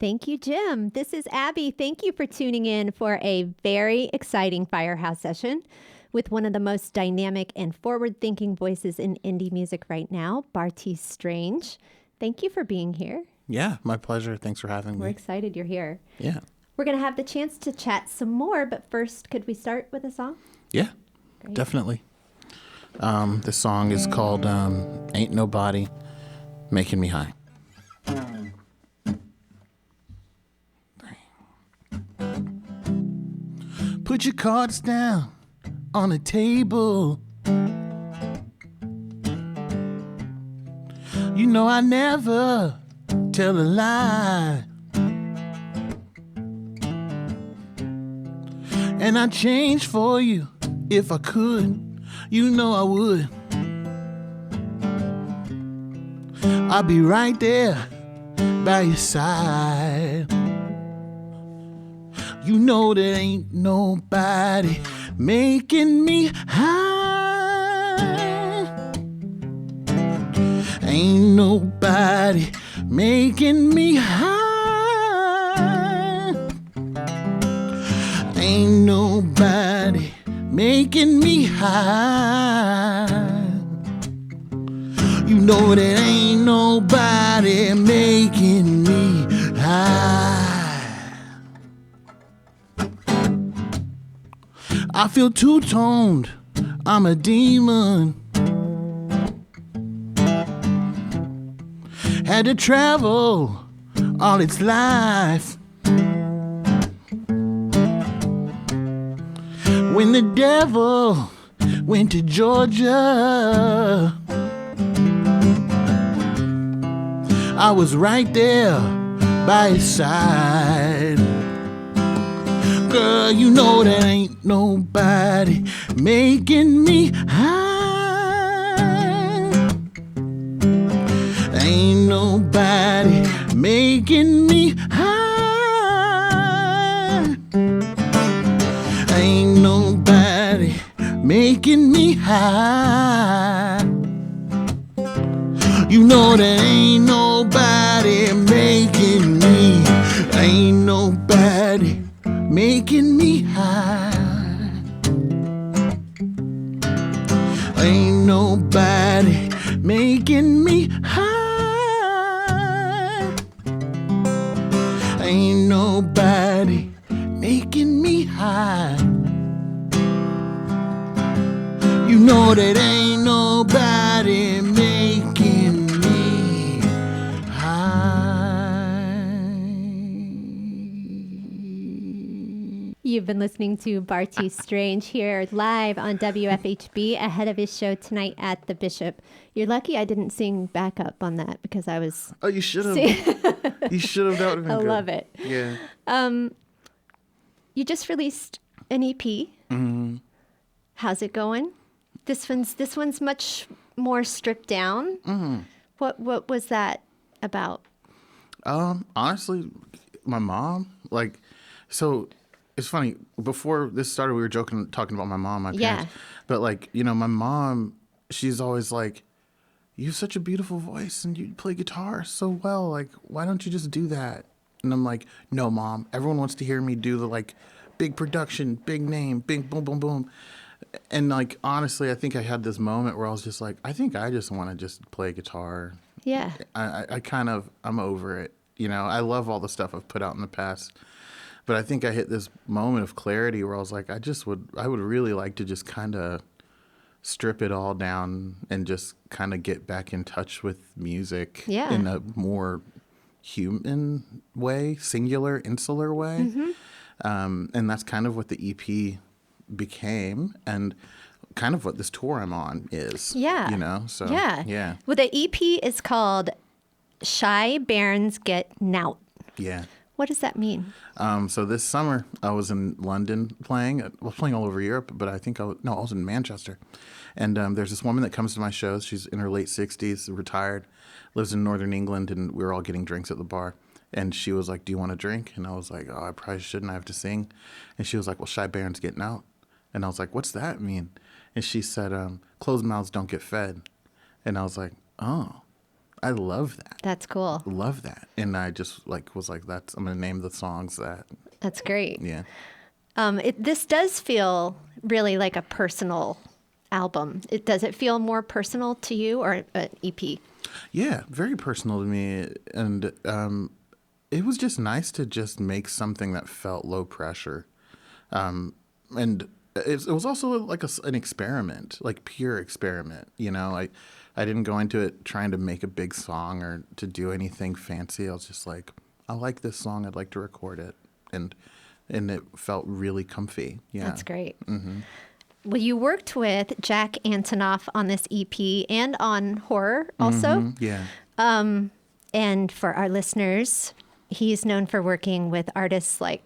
Thank you, Jim. This is Abby. Thank you for tuning in for a very exciting Firehouse session with one of the most dynamic and forward-thinking voices in indie music right now, Bartees Strange. Thank you for being here. Yeah, my pleasure. Thanks for having me. We're excited you're here. Yeah. We're going to have the chance to chat some more, but first, could we start with a song? Yeah, Great. definitely. The song is called Ain't Nobody Making Me High. Put your cards down on the table. You know I never tell a lie. And I'd change for you if I could. You know I would. I'll be right there by your side. You know there ain't nobody making me high. Ain't nobody making me high. Ain't nobody making me high. You know there ain't nobody making me high. I feel two-toned, I'm a demon. Had to travel all its life. When the devil went to Georgia, I was right there by his side. Girl, you know there ain't nobody making me high. Ain't nobody making me high. Ain't nobody making me high. You know there ain't nobody making me. Ain't nobody making me high. Ain't nobody making me high. Ain't nobody making me high. You know that ain't nobody making me high. You've been listening to Bartees Strange here live on WFHB ahead of his show tonight at the Bishop. You're lucky I didn't sing backup on that because I was... Oh, you should have. You should have. That would have been I good. love it. Yeah. You just released an EP. Mm-hmm. How's it going? This one's much more stripped down. Mm-hmm. What was that about? Honestly, my mom, so it's funny. Before this started, we were talking about my mom, my parents. But my mom, she's always like, you have such a beautiful voice and you play guitar so well. Like, why don't you just do that? And I'm like, no, Mom. Everyone wants to hear me do the big production, big name, big boom, boom, boom. And honestly, I think I had this moment where I was just like, I think I just want to just play guitar. Yeah. I'm over it. I love all the stuff I've put out in the past. But I think I hit this moment of clarity where I was like, I would really like to just kind of strip it all down and just kind of get back in touch with music in a more human way, singular, insular way. Mm-hmm. And that's kind of what the EP became and kind of what this tour I'm on is. Yeah. So yeah. Well, the EP is called Shy Bairns Get Nowt. Yeah. What does that mean? So this summer I was in London playing. I was playing all over Europe, but I think I was in Manchester. And there's this woman that comes to my shows. She's in her late 60s, retired, lives in northern England, and we were all getting drinks at the bar. And she was like, do you want a drink? And I was like, oh, I probably shouldn't. I have to sing. And she was like, well, Shy Bairns Get Nowt. And I was like, what's that mean? And she said, closed mouths don't get fed. And I was like, oh. I love that. That's cool. Love that. And I just was like, I'm going to name the songs that. That's great. Yeah. This does feel really like a personal album. Does it feel more personal to you or an EP? Yeah, very personal to me. And it was just nice to just make something that felt low pressure. And it was also like an experiment, like pure experiment. You know, I didn't go into it trying to make a big song or to do anything fancy. I was just like, I like this song. I'd like to record it. And it felt really comfy. Yeah. That's great. Mm-hmm. Well, you worked with Jack Antonoff on this EP and on Horror also. Mm-hmm. Yeah. And for our listeners, he's known for working with artists like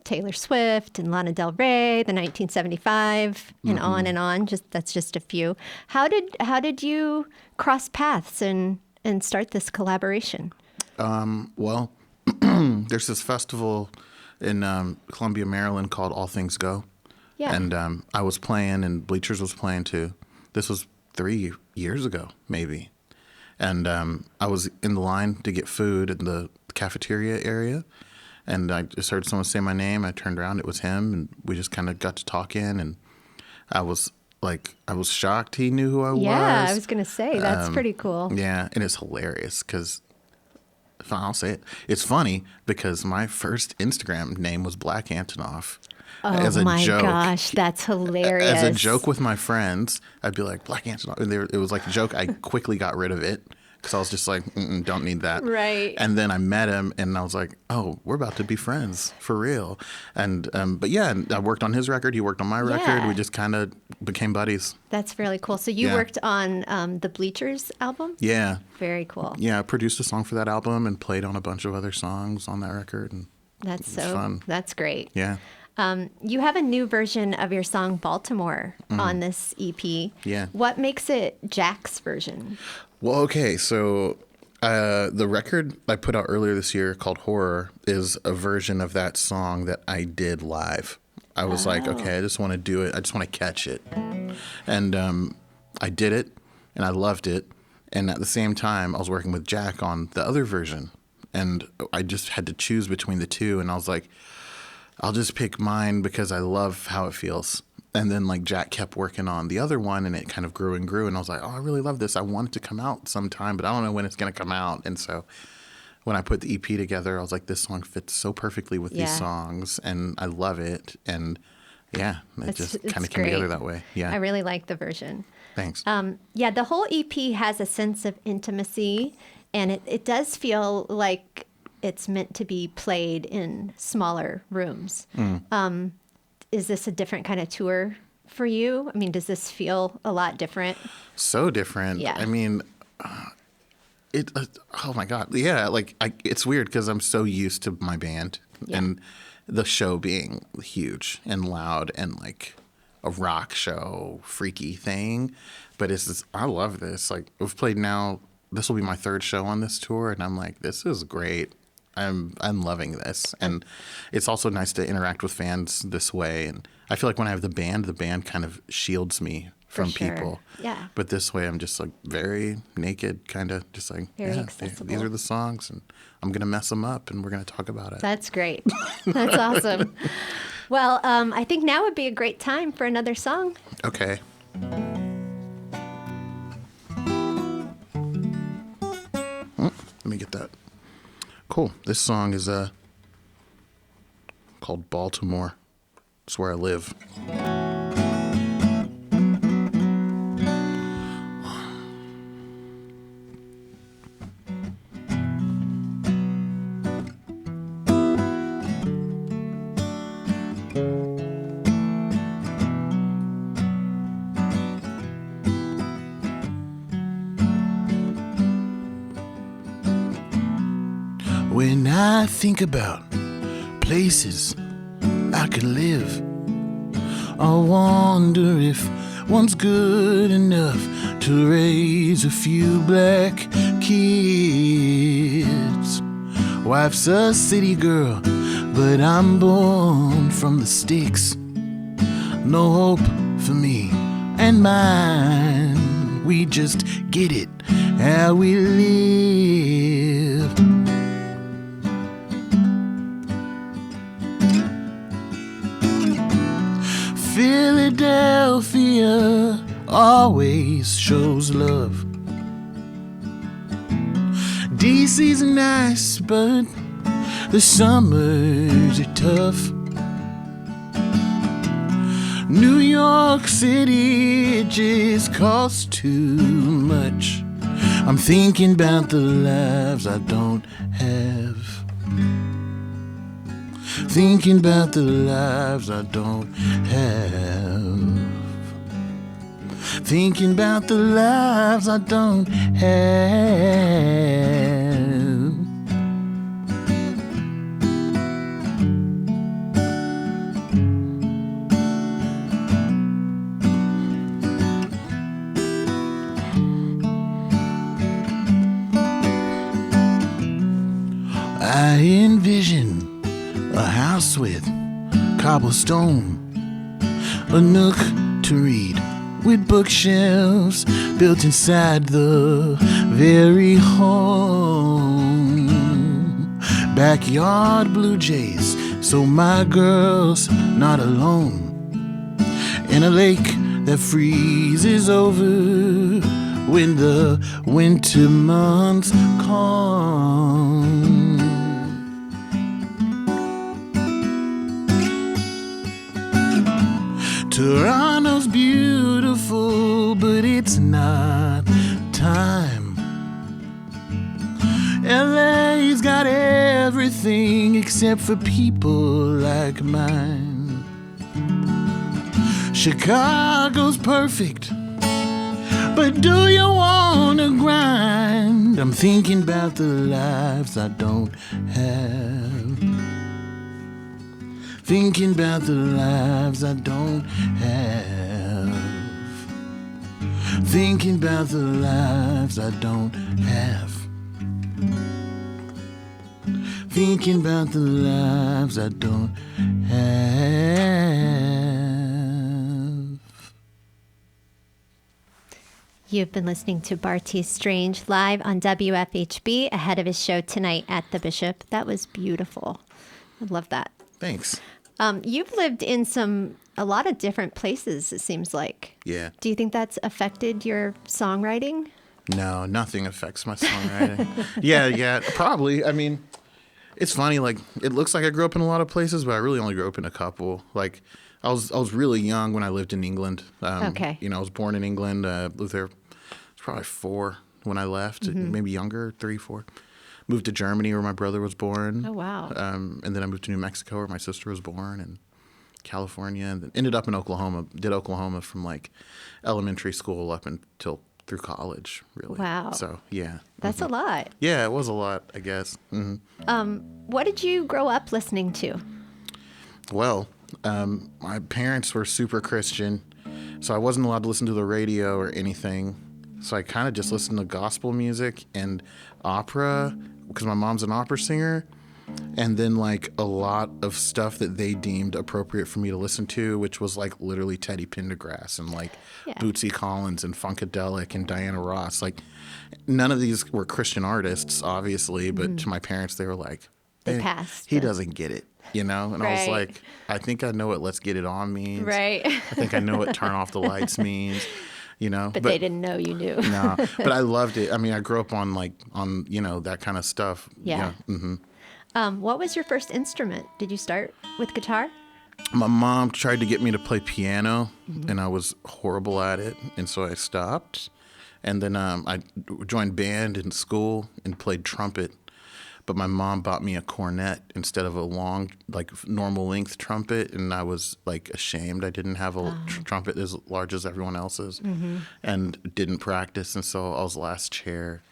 Taylor Swift and Lana Del Rey, the 1975, and on and on. That's just a few. How did you cross paths and start this collaboration? Well, there's this festival in Columbia, Maryland called All Things Go. Yeah. And I was playing, and Bleachers was playing too. This was 3 years ago, maybe. And I was in the line to get food in the cafeteria area. And I just heard someone say my name. I turned around. It was him. And we just kind of got to talking. And I was shocked he knew who I was. Yeah, I was going to say, that's pretty cool. Yeah. And it's hilarious because, I'll say it. It's funny because my first Instagram name was Black Antonoff. Oh as a my joke. gosh, that's hilarious. As a joke with my friends, I'd be like, Black Antonoff. And it was like a joke. I quickly got rid of it. Because I was just like, don't need that. Right. And then I met him, and I was like, oh, we're about to be friends for real. And but yeah, and I worked on his record. He worked on my record. Yeah. We just kind of became buddies. That's really cool. So you worked on the Bleachers album? Yeah. Very cool. Yeah, I produced a song for that album and played on a bunch of other songs on that record. And that's so fun. That's great. Yeah. You have a new version of your song Baltimore on this EP. Yeah. What makes it Jack's version? Well, okay, so the record I put out earlier this year called Horror is a version of that song that I did live. I was like, okay, I just want to do it. I just want to catch it. And I did it, and I loved it. And at the same time, I was working with Jack on the other version. And I just had to choose between the two. And I was like, I'll just pick mine because I love how it feels. And then like Jack kept working on the other one, and it kind of grew and grew. And I was like, oh, I really love this. I want it to come out sometime, but I don't know when it's going to come out. And so when I put the EP together, I was like, this song fits so perfectly with these songs, and I love it. And yeah, it just kind of came together that way. Yeah. I really like the version. Thanks. Yeah, the whole EP has a sense of intimacy, and it does feel like it's meant to be played in smaller rooms. Is this a different kind of tour for you? I mean, does this feel a lot different? So different. Yeah. I mean, oh my God. Yeah. Like it's weird because I'm so used to my band and the show being huge and loud and like a rock show, freaky thing. But I love this. Like we've played now, this will be my third show on this tour. And I'm like, this is great. I'm loving this. And it's also nice to interact with fans this way. And I feel like when I have the band kind of shields me from people. Yeah. But this way I'm just like very naked, kind of just like, very accessible. These are the songs and I'm going to mess them up and we're going to talk about it. That's great. That's awesome. Well, I think now would be a great time for another song. Okay. Let me get that. Cool. This song is called Baltimore. It's where I live. When I think about places I could live, I wonder if one's good enough to raise a few black kids. Wife's a city girl, but I'm born from the sticks. No hope for me and mine. We just get it how we live. Philadelphia always shows love. DC's nice, but the summers are tough. New York City, it just costs too much. I'm thinking about the lives I don't have. Thinking about the lives I don't have. Thinking about the lives I don't have. I envision a house with cobblestone, a nook to read with bookshelves built inside the very home. Backyard blue jays, so my girl's not alone. And a lake that freezes over when the winter months come. Toronto's beautiful, but it's not time. LA's got everything except for people like mine. Chicago's perfect, but do you wanna grind? I'm thinking about the lives I don't have. Thinking about the lives I don't have. Thinking about the lives I don't have. Thinking about the lives I don't have. You've been listening to Bartees Strange live on WFHB ahead of his show tonight at the Bishop. That was beautiful. I love that. Thanks. You've lived in a lot of different places, it seems like. Yeah. Do you think that's affected your songwriting? No, nothing affects my songwriting. Yeah, probably. I mean, it's funny. Like, it looks like I grew up in a lot of places, but I really only grew up in a couple. Like, I was really young when I lived in England. Okay. You know, I was born in England. Lived there. I was probably 4 when I left. Maybe younger, 3, 4. Moved to Germany where my brother was born. Oh, wow. And then I moved to New Mexico where my sister was born, and California, and then ended up in Oklahoma. Did Oklahoma from like elementary school up until through college, really. Wow. So, yeah. That's a lot. Yeah, it was a lot, I guess. What did you grow up listening to? Well, my parents were super Christian, so I wasn't allowed to listen to the radio or anything. So I kind of just listened to gospel music and opera, because my mom's an opera singer, and then like a lot of stuff that they deemed appropriate for me to listen to, which was like literally Teddy Pendergrass and like Bootsy Collins and Funkadelic and Diana Ross. Like, none of these were Christian artists, obviously, but to my parents, they were like, They passed. He doesn't get it, you know? And I was like, I think I know what "let's get it on" means. Right. I think I know what "turn off the lights" means. You know, but they didn't know you knew. No, but I loved it. I mean, I grew up on you know, that kind of stuff. Yeah. What was your first instrument? Did you start with guitar? My mom tried to get me to play piano, and I was horrible at it, and so I stopped. And then I joined band in school and played trumpet. But my mom bought me a cornet instead of a long, like normal length trumpet, and I was like ashamed I didn't have a trumpet as large as everyone else's, and didn't practice, and so I was last chair,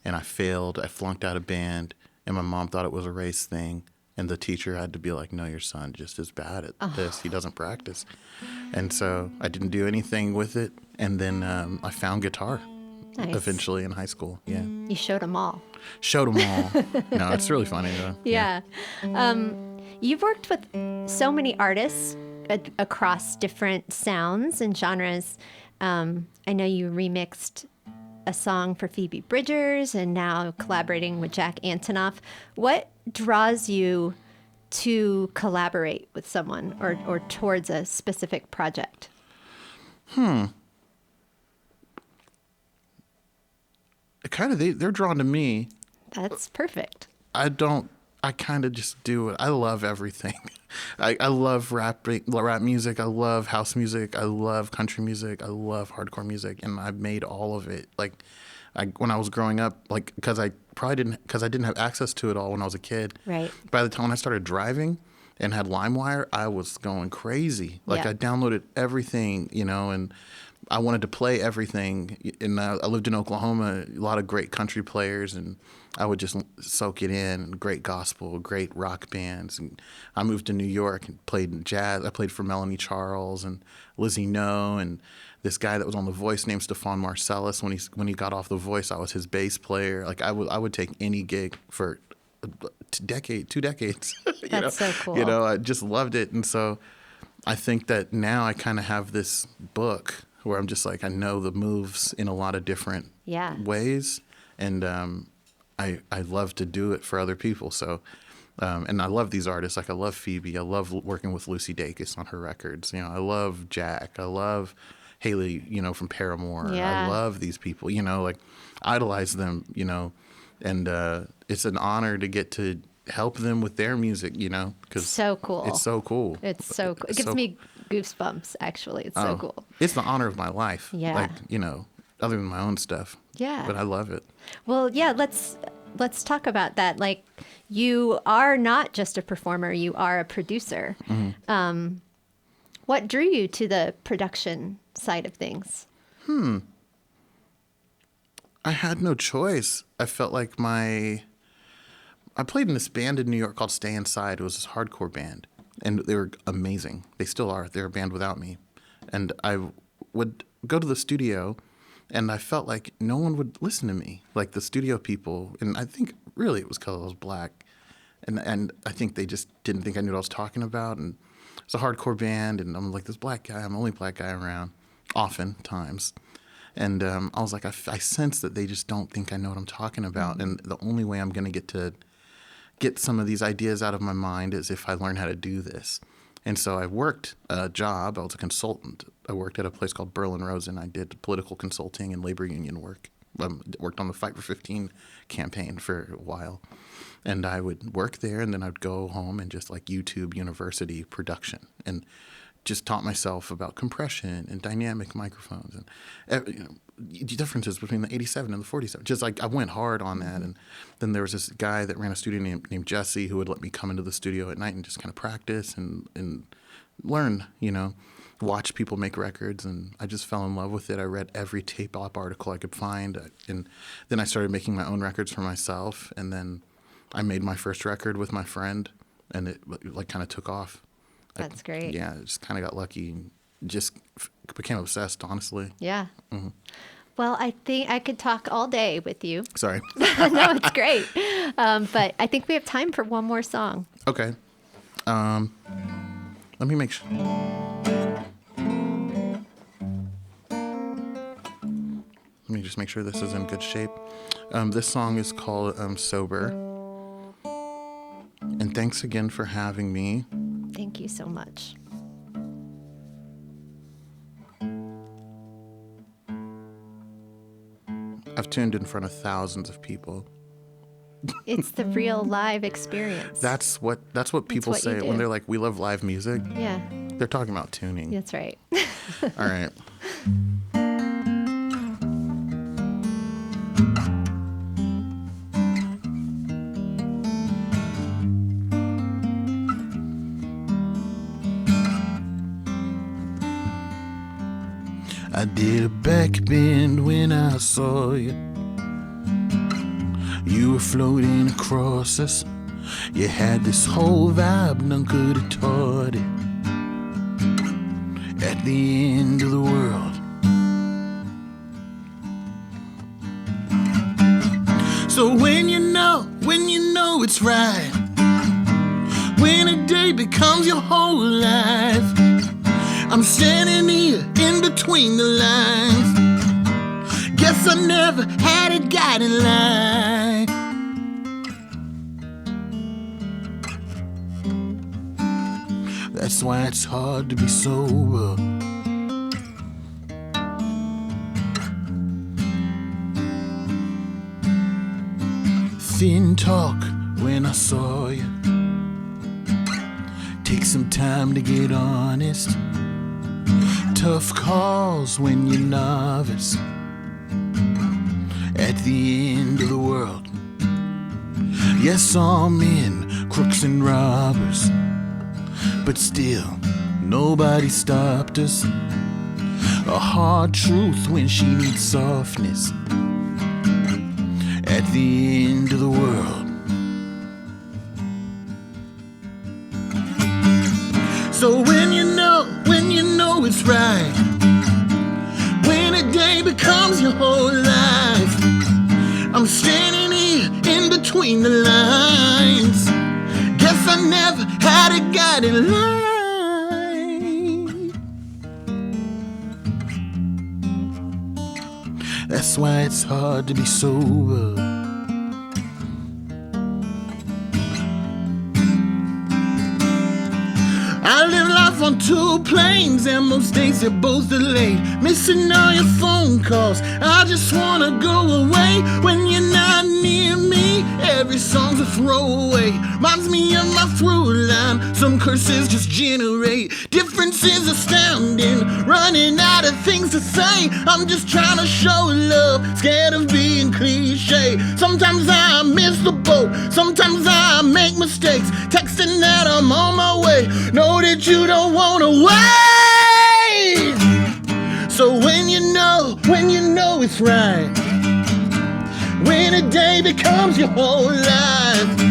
and I failed. I flunked out of band, and my mom thought it was a race thing, and the teacher had to be like, "No, your son just is bad at this. He doesn't practice," and so I didn't do anything with it, and then I found guitar. Nice. Eventually in high school, yeah. You showed them all. Showed them all. No, it's really funny though. Yeah. You've worked with so many artists across different sounds and genres. I know you remixed a song for Phoebe Bridgers and now collaborating with Jack Antonoff. What draws you to collaborate with someone or towards a specific project? They're drawn to me. That's perfect. I kind of just do it. I love everything. I love rap music. I love house music. I love country music. I love hardcore music. And I've made all of it. Like, when I was growing up, like, because I didn't have access to it all when I was a kid. Right. By the time when I started driving and had LimeWire, I was going crazy. Like, Yeah. I downloaded everything, and I wanted to play everything. And I lived in Oklahoma, a lot of great country players, and I would just soak it in. Great gospel, great rock bands. And I moved to New York and played jazz. I played for Melanie Charles and Lizzie No, and this guy that was on The Voice named Stefan Marcellus. When he got off The Voice, I was his bass player. Like, I would take any gig for 2 decades. That's so cool. I just loved it. And so I think that now I kind of have this book where I'm just like, I know the moves in a lot of different ways. And I love to do it for other people. So, and I love these artists. Like, I love Phoebe. I love working with Lucy Dacus on her records. I love Jack. I love Haley, from Paramore. Yeah. I love these people, like, idolize them, and it's an honor to get to help them with their music, because so cool. It's so cool. It's so cool. It gives me goosebumps, actually. It's so cool. It's the honor of my life. Yeah. Like, other than my own stuff. Yeah. But I love it. Well, yeah, let's talk about that. Like, you are not just a performer, you are a producer. Mm-hmm. What drew you to the production side of things? I had no choice. I felt like I played in this band in New York called Stay Inside. It was this hardcore band, and they were amazing. They still are. They're a band without me. And I would go to the studio, and I felt like no one would listen to me, like the studio people. And I think really it was because I was black. And I think they just didn't think I knew what I was talking about. And it's a hardcore band, and I'm like this black guy. I'm the only black guy around, oftentimes. And I was like, I sense that they just don't think I know what I'm talking about. And the only way I'm going to get some of these ideas out of my mind is if I learn how to do this. And so I worked a job. I was a consultant. I worked at a place called Berlin Rosen. I did political consulting and labor union work. Worked on the Fight for 15 campaign for a while. And I would work there, and then I'd go home and just like YouTube university production and just taught myself about compression and dynamic microphones and differences between the 87 and the 47. Just like I went hard on that. And then there was this guy that ran a studio named Jesse who would let me come into the studio at night and just kind of practice and learn, watch people make records. And I just fell in love with it. I read every tape op article I could find. And then I started making my own records for myself. And then I made my first record with my friend, and it like kind of took off. That's great. Yeah, just kind of got lucky and just became obsessed, honestly. Yeah. Mm-hmm. Well, I think I could talk all day with you. Sorry. No, it's great. But I think we have time for one more song. Okay. Let me make sure. Let me just make sure this is in good shape. This song is called Sober. And thanks again for having me. Thank you so much. I've tuned in front of thousands of people. It's the real live experience. That's what people say when they're like, we love live music. Yeah. They're talking about tuning. That's right. All right. I did a back bend when I saw you. You were floating across us. You had this whole vibe, none could have taught it. At the end of the world. So when you know it's right, when a day becomes your whole life, I'm standing here in between the lines. Guess I never had a guiding line. That's why it's hard to be sober. Thin talk when I saw you. Take some time to get honest. Tough calls when you're novice. At the end of the world. Yes, all men, crooks and robbers. But still, nobody stopped us. A hard truth when she needs softness. At the end of the world. So when you know it's right, when a day becomes your whole life, I'm standing here in between the lines. Guess I never had a guiding line. That's why it's hard to be sober. I live life on two planes, and most days they're both delayed. Missing all your phone calls, I just wanna go away. When you're not near me, every song's a throwaway. Reminds me of my through line, some curses just generate. Difference is astounding, running out of things to say. I'm just trying to show love, scared of being cliche. Sometimes I miss the boat, sometimes I make mistakes. Texting that I'm on my way, know that you don't wanna wait. So when you know it's right, when a day becomes your whole life,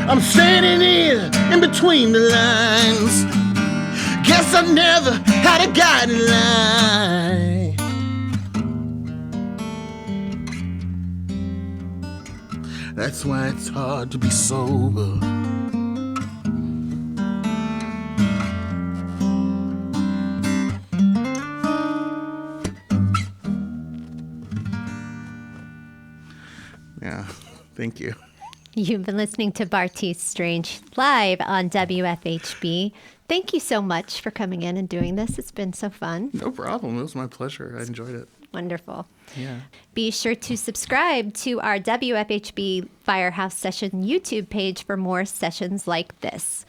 I'm standing here in between the lines. Guess I never had a guiding line. That's why it's hard to be sober. Yeah, thank you. You've been listening to Bartees Strange live on WFHB. Thank you so much for coming in and doing this. It's been so fun. No problem. It was my pleasure. I enjoyed it. Wonderful. Yeah. Be sure to subscribe to our WFHB Firehouse Session YouTube page for more sessions like this.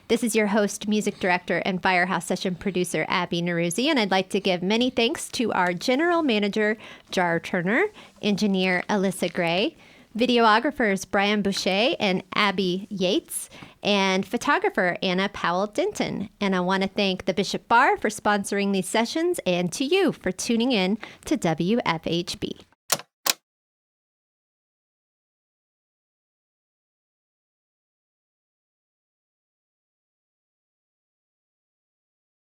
This is your host, music director, and Firehouse Session producer, Abby Noroozi, and I'd like to give many thanks to our general manager, Jar Turner, engineer, Alyssa Gray, videographers, Brian Boucher and Abby Yates, and photographer, Anna Powell-Denton. And I want to thank the Bishop Bar for sponsoring these sessions and to you for tuning in to WFHB.